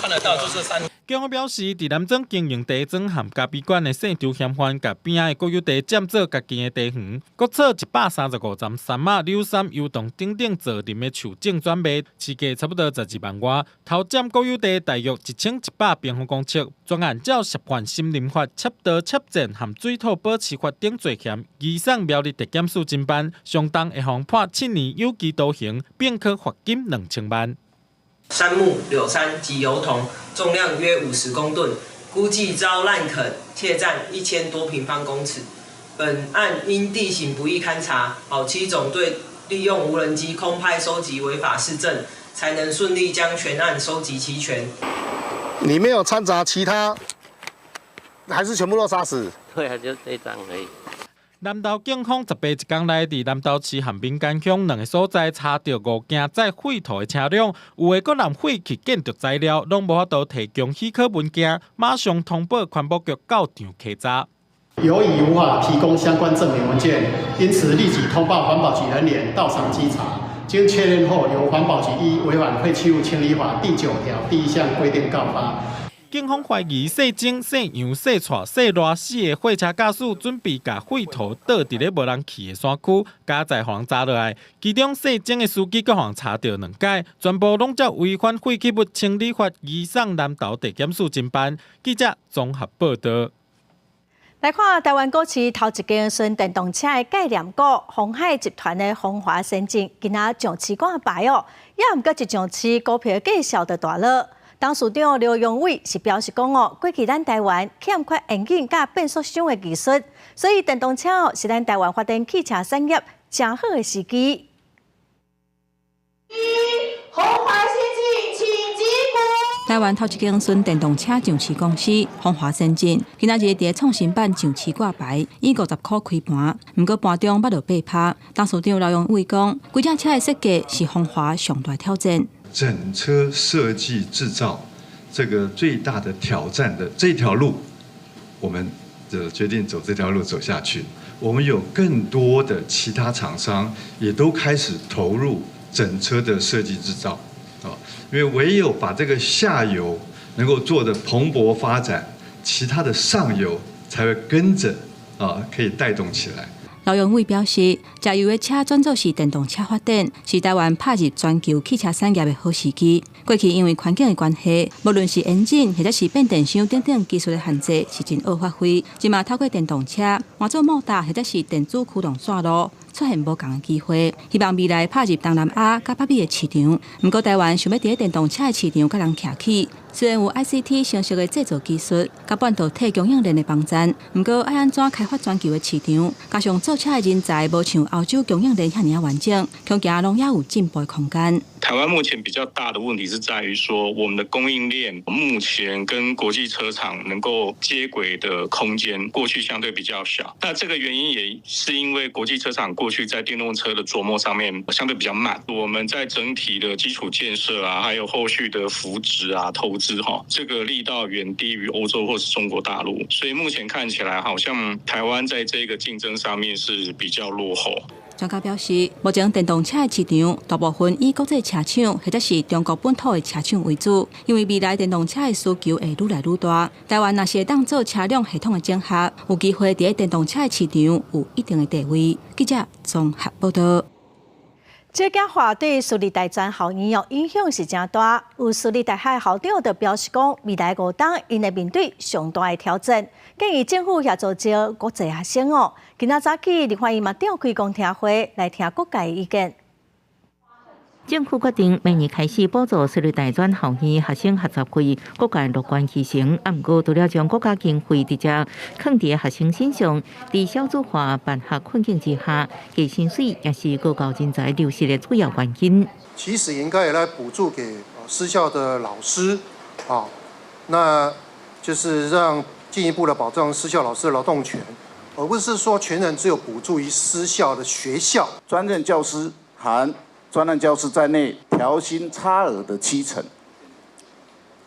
看得到就是3。警方表示，伫南庄经营地庄和咖啡馆的姓周嫌犯，甲边仔的国有地占做家己的地园，各撮135丛杉马、柳杉、油桐等等造林的树种转卖，市价差不多12万外，头占国有地大约1100平方公尺。专案照涉犯森林法、窃盗、窃占和水土保持法等罪嫌，移送苗栗地检署侦办，相当会互判7年有期徒刑，并可罚金2000万。杉木、柳杉及油桐重量约50公吨，估计遭滥垦，窃占1000多平方公尺。本案因地形不易勘查，保七总队利用无人机空拍收集违法市政，才能顺利将全案收集齐全。你没有掺杂其他，还是全部都杀死？对啊，就这张而已。南投警方10八一天内，伫南投市和民间乡2个所在查到5件载废土的车辆，有的搁含废弃建筑材料，拢无法度提供许可文件，马上通报环保局到场稽查。由于无法提供相关证明文件，因此立即通报环保局人员到场稽查。经确认后，由环保局依违反废弃物清理法第9条第1项规定告发。警方怀疑细种、细洋、细带、细热4个货车驾驶准备把废土倒伫咧无人去的山区，加载互人查落来。其中细种的司机各项查到2件，全部拢照违反废弃物清理法移送南投地检署侦办。记者综合报道。来看台湾股市头一间纯电动车的概念股鸿海集团的鸿华先进，今仔上市挂牌哦，也毋过一上市股票介绍的大落。董事长刘永伟是表示讲哦，过去咱台湾欠缺引擎甲变速箱的技术，所以电动车哦是咱台湾发展汽车产业真好的时机。鸿华先进，请击鼓。台湾头一间纯电动车上市公司鸿华先进，今仔日伫创新版上市挂牌，以50块开盘，毋过盘中捌落被拍。董事长刘永伟讲，规架车的设计是鸿华上大挑战。整车设计制造这个最大的挑战的这条路，我们决定走这条路走下去。我们有更多的其他厂商也都开始投入整车的设计制造，因为唯有把这个下游能够做得蓬勃发展，其他的上游才会跟着可以带动起来。刘永伟表示，加油的车转做是电动车发展，是台湾踏入全球汽车产业的好时机。过去因为环境的关系，无论是引擎或者是变电箱等等技术的限制，是真恶发挥。今嘛透过电动车换做摩打或者是电子驱动线路，出现无同的机会。希望未来踏入东南亚甲北美的市场。不过台湾想要伫电动车的市场甲人徛起。虽然有 ICT 成熟的制造技术，甲半导体供应链的帮衬，不过要安怎开发全球的市场？加上造车的人才无像欧洲供应链遐尔完整，恐惊拢也有进步的空间。台湾目前比较大的问题是在于说，我们的供应链目前跟国际车厂能够接轨的空间，过去相对比较小。那这个原因也是因为国际车厂过去在电动车的琢磨上面相对比较慢。我们在整体的基础建设啊，还有后续的扶植啊、投资这个力道远低于欧洲或是中国大陆，所以目前看起来好像台湾在这个竞争上面是比较落后。专家表示，目前电动车的市场大部分以国际车厂或者是中国本土的车厂为主，因为未来电动车的需求会愈来愈大。台湾若是会当做车辆系统的整合，有机会伫电动车的市场有一定的地位。记者综合报道。这件话对私立大专校园影响是真大。有私立大学校长就表示讲，未来5年因会面对上大的挑战，建议政府协助招国际学生哦。今仔早起，立法院嘛召开公听会来听各界的意见。政府决定明年开始补助私立大专校园学生学习费，各界乐观其成。不过，除了将国家经费直接放伫学生身上，在少子化办学困境之下，低薪水也是高教人才流失的主要原因。其实应该也来补助给私校的老师，那就是让进一步的保障私校老师的劳动权，而不是说全然只有补助于私校的学校。专任教师含专任教师在内，调薪差额的70%。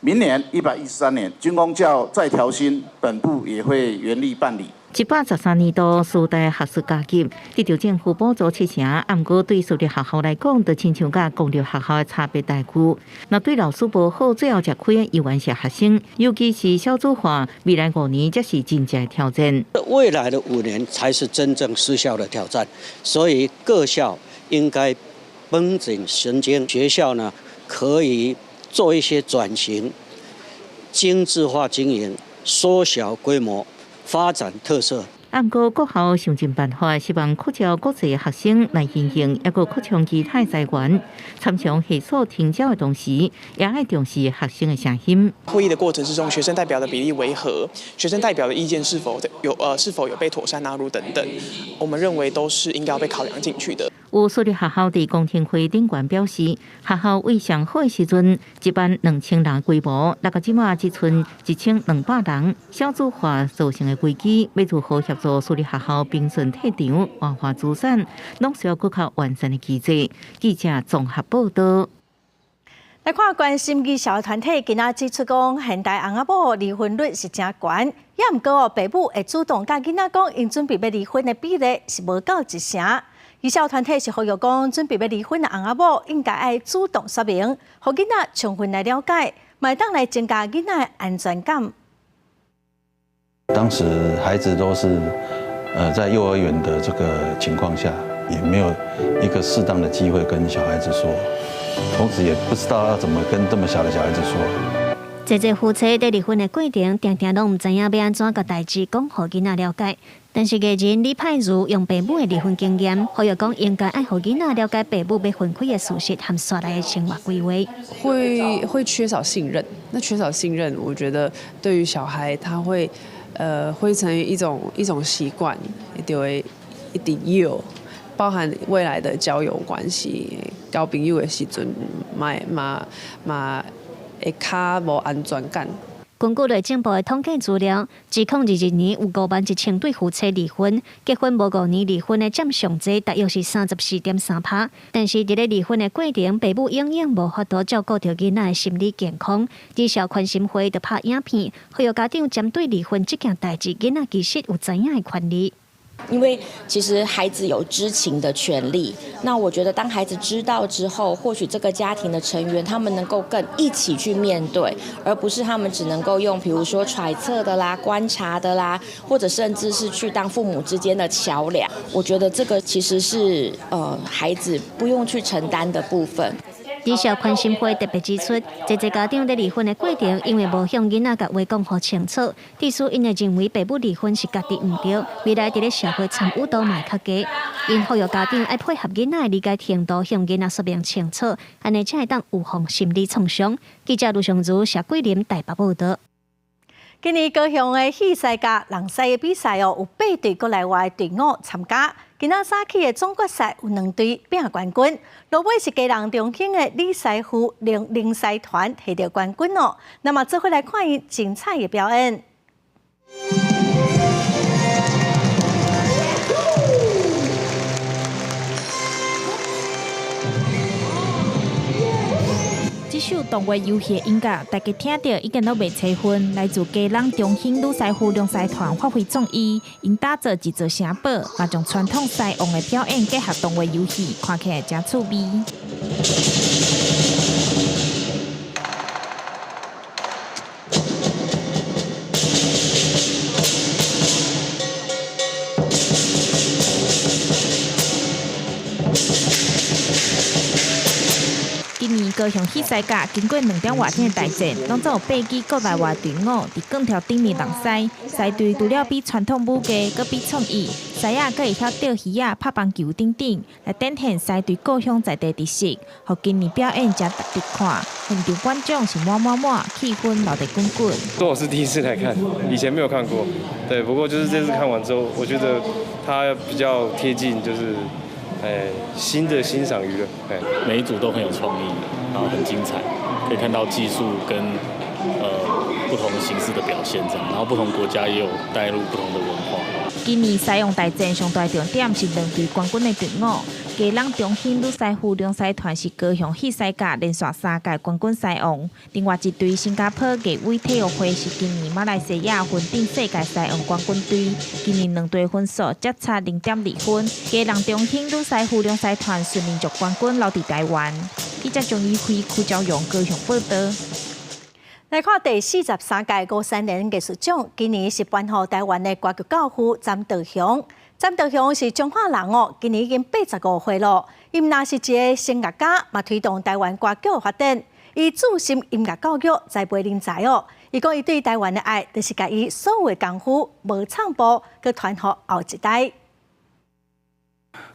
明年113年，军公教再调薪，本部也会原力办理。113年度私大学术加级得到政府补助70%，不过对私立学校来讲，就亲像甲公立学校的差别大巨。那对老师不好，最后吃亏的依然是学生，尤其是少子化，未来5年才是真正的挑战。未来的5年才是真正失效的挑战，所以各校应该绷紧神经，学校呢可以做一些转型，精致化经营，缩小规模，发展特色。不过，各校想尽办法，希望扩招国际学生来运行，也个扩充其他资源。参详系数停招的同时，也要重视学生的声音。会议的过程之中，学生代表的比例为何？学生代表的意见是否有被妥善纳入等等，我们认为都是应该要被考量进去的。有私立学校伫公听会顶悬表示，学校为上好的时阵，一班2000人规模，那个即马只剩1200人。少子化造成的危机，要如何协助私立学校平顺退场、活化资产，拢需要更较完善的机制。记者综合报道。来看关心艺校的团体，今仔指出讲，现代翁仔某离婚率是真悬，也毋过爸母会主动甲囡仔讲，因准备要离婚的比例是无到1成。艺校团体是呼吁讲，准备要离婚的翁仔某应该爱主动说明，互囡仔充分来了解，卖当来增加囡仔的安全感。当时孩子都是在幼儿园的这个情况下，也没有一个适当的机会跟小孩子说，同时也不知道要怎么跟这么小的小孩子说。这夫妻在离婚的过程，常常拢唔知影要安怎个代志讲，互囡仔了解。但是艺人李派如用爸母的离婚经验，呼吁讲应该爱互囡仔了解爸母要分开的事实和刷来的生活规划。会缺少信任，那缺少信任，我觉得对于小孩他会成为一种习惯，就会一定有。包含未来的交友关系，交朋友的时阵，嘛会较无安全感。根据内政部的统计资料，2022年有51000对夫妻离婚，结婚无5年离婚的占上济，大约是34.3%。但是伫咧离婚的过程，爸母永远无法度照顾到囡仔的心理健康。至少宽心会就拍影片，呼吁家长针对离婚这件代志，囡仔其实有知影的权利。因为其实孩子有知情的权利，那我觉得当孩子知道之后，或许这个家庭的成员他们能够更一起去面对，而不是他们只能够用比如说揣测的啦、观察的啦，或者甚至是去当父母之间的桥梁。我觉得这个其实是孩子不用去承担的部分。至少宽心会特别指出，这家长在离婚的过程，因为无向囡仔甲话讲好清楚，致使因会认为爸母离婚是家己唔对，未来伫咧社会参与度嘛较低。因呼吁家长爱配合囡仔的理解程度，向囡仔说明清楚，安尼才会当预防心理创伤。记者卢尚如、谢桂林台北报道。今年高雄的戏赛甲人赛的比赛有8队国内外队伍参加。今仔早起的总决赛有2队拼冠军，落尾是家人中兴的李师傅零赛团摕到冠军哦。那么，做伙来看伊精彩的表演。这首动画游戏音乐，大家听到已经都未催婚。来自嘉南中兴女师傅龙狮团发挥创意，因打造一座城堡，嘛将传统狮王的表演结合动画游戏，看起来真趣味。今年高雄戏赛甲经过2点外天的大战，当中有8支国内外队伍伫杠条顶面人赛。赛队除了比传统武艺，搁比创意，狮仔搁会晓钓鱼仔、拍棒球等等，来展现赛队故乡在地特色，互今年表演真值得看。现场观众是满，气氛闹得滚滚。这我是第一次来看，以前没有看过。对，不过就是这次看完之后，我觉得它比较贴近，就是。新的欣赏娱乐，每一组都很有创意，然后很精彩，可以看到技术跟不同形式的表现这样，然后不同国家也有带入不同的文化。今年狮王大战上大重点是2队冠军的队伍，嘉南中兴女师傅龙狮团是高雄戏赛甲连续3届冠军狮王，另外一队新加坡艺伟体育会是今年马来西亚分顶世界狮王冠军队，今年2队分数只差0.2分，嘉南中兴女师傅龙狮团顺利夺冠军留伫台湾。记者张义辉、邱昭勇高雄报道。来看第43届高三联艺术奖，今年是颁予台湾的歌剧教父詹德雄。詹德雄是彰化人哦，今年已经85岁了。伊毋但是一个声乐家，嘛推动台湾歌剧的发展。伊注心音乐教育，栽培人才哦。伊讲伊对台湾的爱，就是甲伊所有的功夫无唱播，佮传予后一代。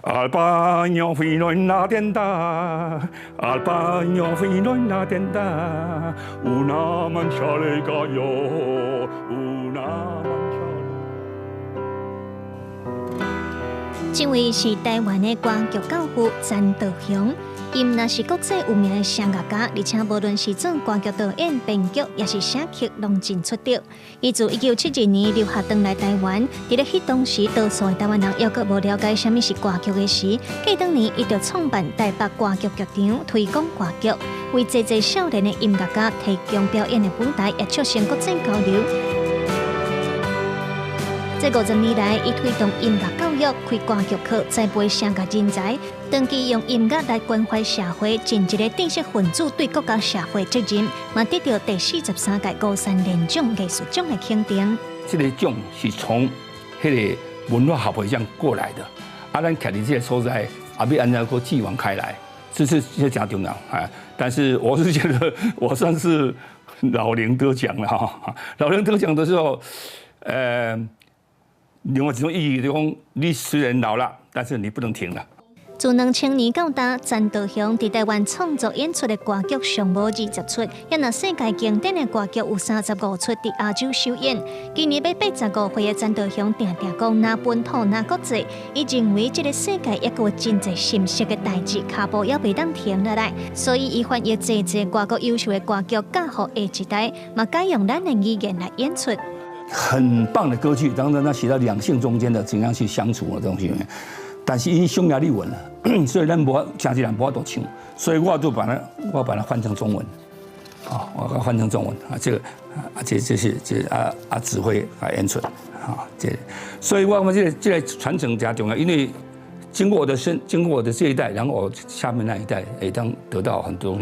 阿巴鸟飞乱那颠哒，阿巴鸟飞乱那颠哒，有那曼恰勒加哟，有那曼恰。这位是台湾的歌剧教父詹德雄，伊毋但是国际有名的声乐家，而且无论是做歌剧导演、编剧，也是写曲，拢真出色。伊自1972年留学回来台湾，伫咧迄当时，多数的台湾人犹阁无了解什么是歌剧的时，过当年伊就创办台北歌剧剧场，推广歌剧，为济少年的音乐家提供表演的舞台，也促成国际交流。这50年来，伊推动音乐教育，开歌剧课，栽培声乐人才，长期用音乐来关怀社会，尽一个知识分子对国家社会责任，嘛得到第43届高三联奖艺术奖的肯定。这个奖是从迄个文化学会上过来的，咱徛伫这个所在，要安怎个继往开来，这真重要啊！但是我是觉得我算是老龄得奖了哈，老龄得奖的时候，另外一种意义就是讲，你虽然老了，但是你不能停了。自2000年到今，詹德雄伫台湾创作演出的歌剧尚无20出，也若世界经典的歌剧有35出伫亚洲首演。今年要85岁的詹德雄定讲，拿本土拿国际，伊认为这个世界也有真侪新式的代志，脚步也袂当停落来，所以伊翻译济外国优秀的歌剧，教予下一代，嘛改用咱的语言来演出。很棒的歌剧，当然它写到两性中间的怎样去相处的东西，但是因匈牙利文了，所以咱无真侪人无法度唱，所以我把它换成中文，我把它换成中文啊，这个这是指挥演出所以我们这个传承加重要，因为经过我的这一代，然后我下面那一代也当得到很多。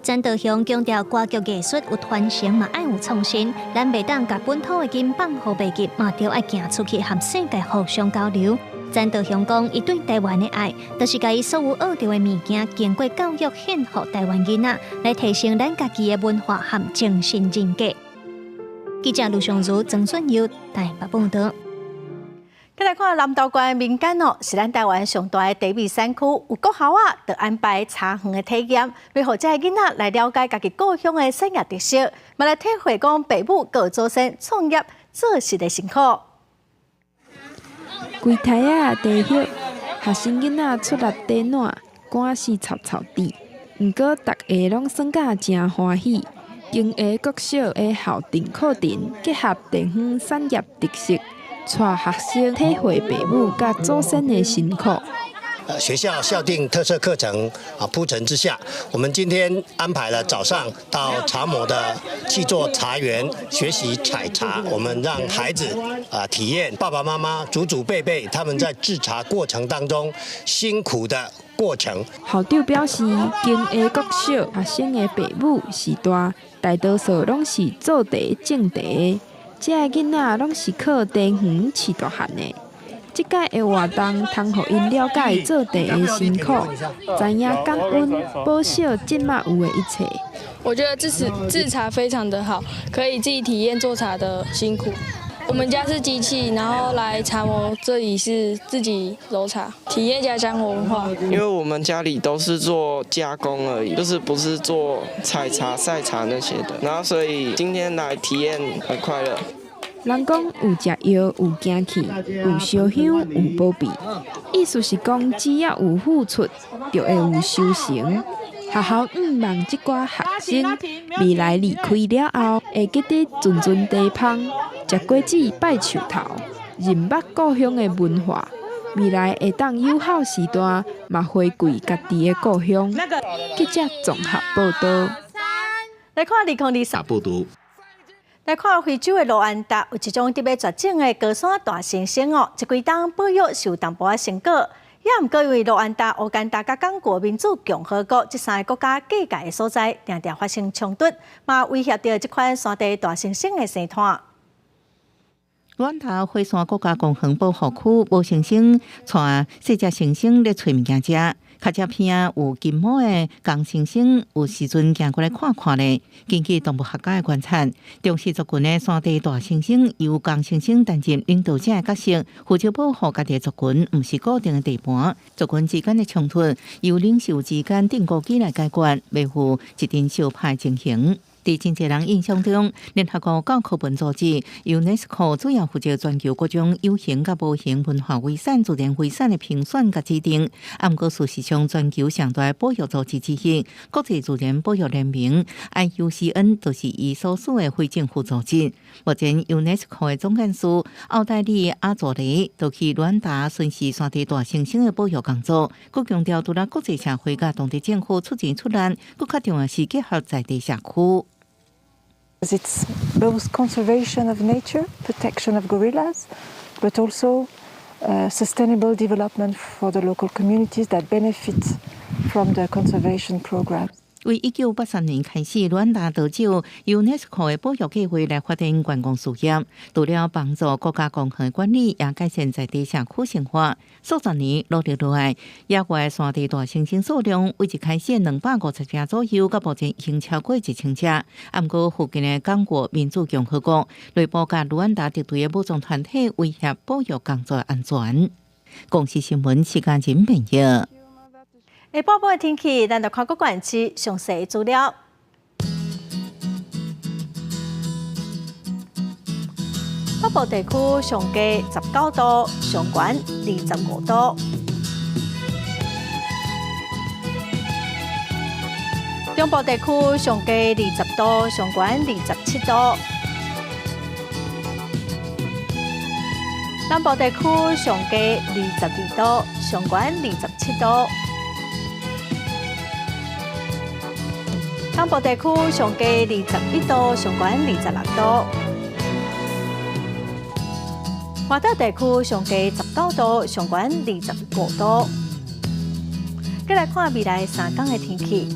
詹德雄强调歌剧艺术有传承嘛，爱有创新，咱袂当甲本土的金放互袂记，嘛着爱行出去，和世界互相交流。詹德雄讲，伊对台湾的爱，就是甲伊所有学到的物件，经过教育献予台湾囡仔，来提升咱家己的文化和精神人格。记者卢尚如、曾顺佑台北报道。再来看南投县民间哦，是咱台湾上大的第二山区，有国校啊，就安排茶园的体验，为互这些囡仔来了解家己故乡的产业特色，嘛来体会讲父母各祖先创业做事的辛苦。规台啊地叶，学生囡仔出力地暖，赶死臭臭地。毋过大家拢算甲真欢喜，经下国小的校定课程结合地方产业特色。带学生体会父母甲祖先的辛苦。学校校定特色课程铺陈之下，我们今天安排了早上到茶模的去做茶园学习采茶，我们让孩子体验爸爸妈妈祖祖辈辈他们在制茶过程当中辛苦的过程。校长表示，经下国小学生的父母时代，大多数拢是做茶种茶的，这个囡仔拢是靠茶园饲大汉的。这届的活动，通互因了解做茶的辛苦，知影感恩、保守即马有的一切。我觉得制茶非常的好，可以自己体验做茶的辛苦。我们家是机器，然后来茶模这里是自己揉茶，体验家乡文化。因为我们家里都是做加工而已，就是不是做采茶、晒茶那些的，然后所以今天来体验很快乐。人讲有食药有惊气，有烧香有保庇，意思是讲只要有付出，就会有收成。学校望即寡学生未来离开了后，会记得阵阵茶香，食果子拜树头，认捌故乡的文化。未来会当友好时代，嘛回归家己的故乡。记者综合报道。来看2023报道。来看非洲的卢安达有一种特别绝种的高山大猩猩哦，这几冬保育受淡薄仔成果，也毋过因为卢安达、乌干达甲刚果民主共和国这三个国家界界的所在，常常发生冲突，嘛威胁到这款山地大猩猩的生态。卢安达火山国家公园保护区无猩猩带细只猩猩咧找物件食。较只片有金毛的公猩猩，有时阵行过来看看咧。根据动物学家的观察，中西族群的山地大猩猩由公猩猩担任领导者的角色，负责保护家己的族群，毋是固定的地盘。族群之间的冲突由领袖之间定国机来解决，维护一定小派情形。在真侪人印象中，联合国教科文组织 UNESCO 主要负责全球各种有形甲无形文化遗产、自然遗产的评选甲指定。毋过，事实上，全球上大保育组织之一——国际自然保育联盟 （IUCN） 就是伊所属的非政府组织。目前 ，UNESCO 的总干事奥黛丽·阿佐雷就去卢安达巡视山地大猩猩的保育工作，佮强调除了国际社会甲当地政府出钱出力，佮较重要是结合在地社区。It's both conservation of nature, protection of gorillas, but also sustainable development for the local communities that benefit from the conservation programs. 为1983年开始，卢安达得照 UNESCO 的保育计划来发展观光事业，除了帮助国家公园管理，也改善在地社区生活。数十年努力落来，野外山地大猩猩数量为一开始250只左右，到目前已经超过1000只。毋过，附近的刚果民主共和国内部甲卢安达敌对的武装团体威胁保育工作安全。公视新闻时间真便宜。下晡晡的天气，咱就看各县市详细资料。北部地区上低19度，上悬25度；中部地区上低20度，上悬27度；南部地区上低22度，上悬27度。东部地区上低21度，上悬26度；华岛地区上低19度，上悬25度。再来看未来3天的天气。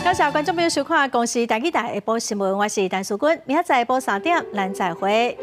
感谢观众朋友收看《公视台语台下晡新闻》，我是陈淑君，明仔载下晡3点，咱再会。